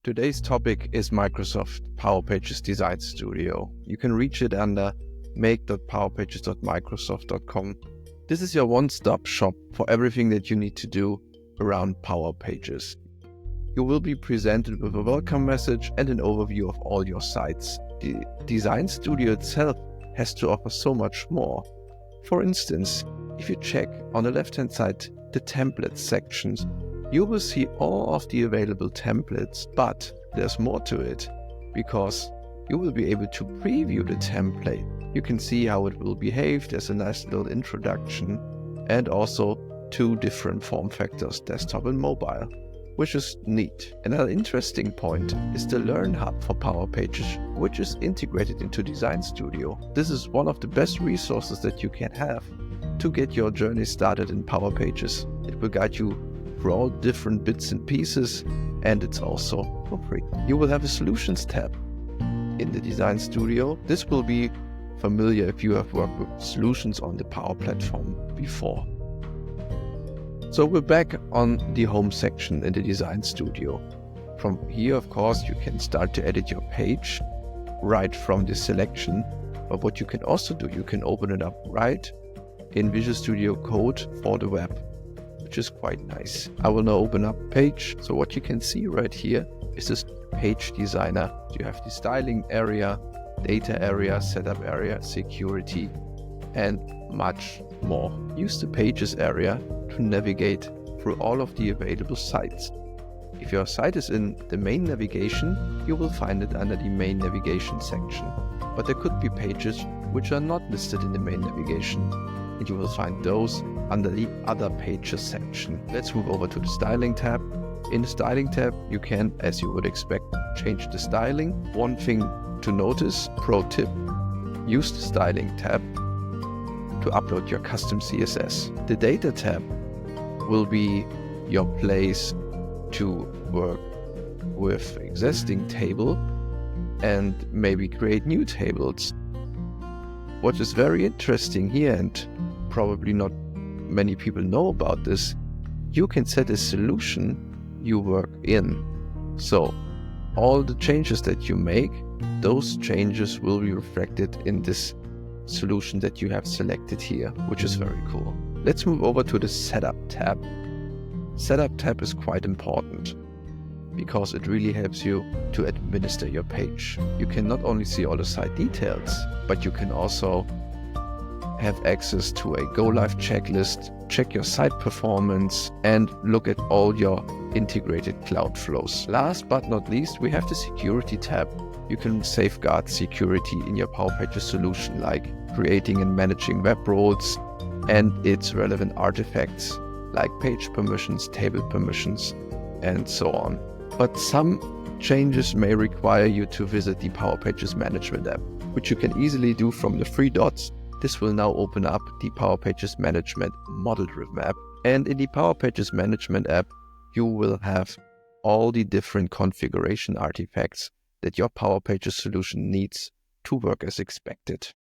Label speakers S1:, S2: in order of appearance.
S1: Today's topic is Microsoft PowerPages Design Studio. You can reach it under make.powerpages.microsoft.com. This is your one-stop shop for everything that you need to do around Power Pages. You will be presented with a welcome message and an overview of all your sites. The Design Studio itself has to offer so much more. For instance, if you check on the left-hand side the templates sections, you will see all of the available templates, but there's more to it because you will be able to preview the template. You can see how it will behave. There's a nice little introduction and also two different form factors, desktop and mobile, which is neat. Another interesting point is the Learn Hub for Power Pages, which is integrated into Design Studio. This is one of the best resources that you can have to get your journey started in Power Pages. It will guide you through all different bits and pieces, and it's also for free. You will have a Solutions tab in the Design Studio. This will be familiar if you have worked with solutions on the Power Platform before. So we're back on the home section in the Design Studio. From here, of course, you can start to edit your page right from the selection. But what you can also do, you can open it up right in Visual Studio Code for the web, which is quite nice. I will now open up Page. So what you can see right here is this Page Designer. You have the styling area, data area, setup area, security, and much more. Use the Pages area to navigate through all of the available sites. If your site is in the main navigation, you will find it under the main navigation section. But there could be pages which are not listed in the main navigation, and you will find those under the Other Pages section. Let's move over to the Styling tab. In the Styling tab, you can, as you would expect, change the styling. One thing to notice, pro tip, use the Styling tab to upload your custom CSS. The Data tab will be your place to work with existing table and maybe create new tables. What is very interesting here, and probably not many people know about this, you can set a solution you work in. So all the changes that you make, those changes will be reflected in this solution that you have selected here, which is very cool. Let's move over to the Setup tab. Setup tab is quite important because it really helps you to administer your page. You can not only see all the site details, but you can also have access to a go live checklist, check your site performance, and look at all your integrated cloud flows. Last but not least, we have the Security tab. You can safeguard security in your Power Pages solution, like creating and managing web roles and its relevant artifacts, like page permissions, table permissions, and so on. But some changes may require you to visit the Power Pages Management app, which you can easily do from the three dots. This will now open up the Power Pages Management model-driven app. And in the Power Pages Management app, you will have all the different configuration artifacts that your Power Pages solution needs to work as expected.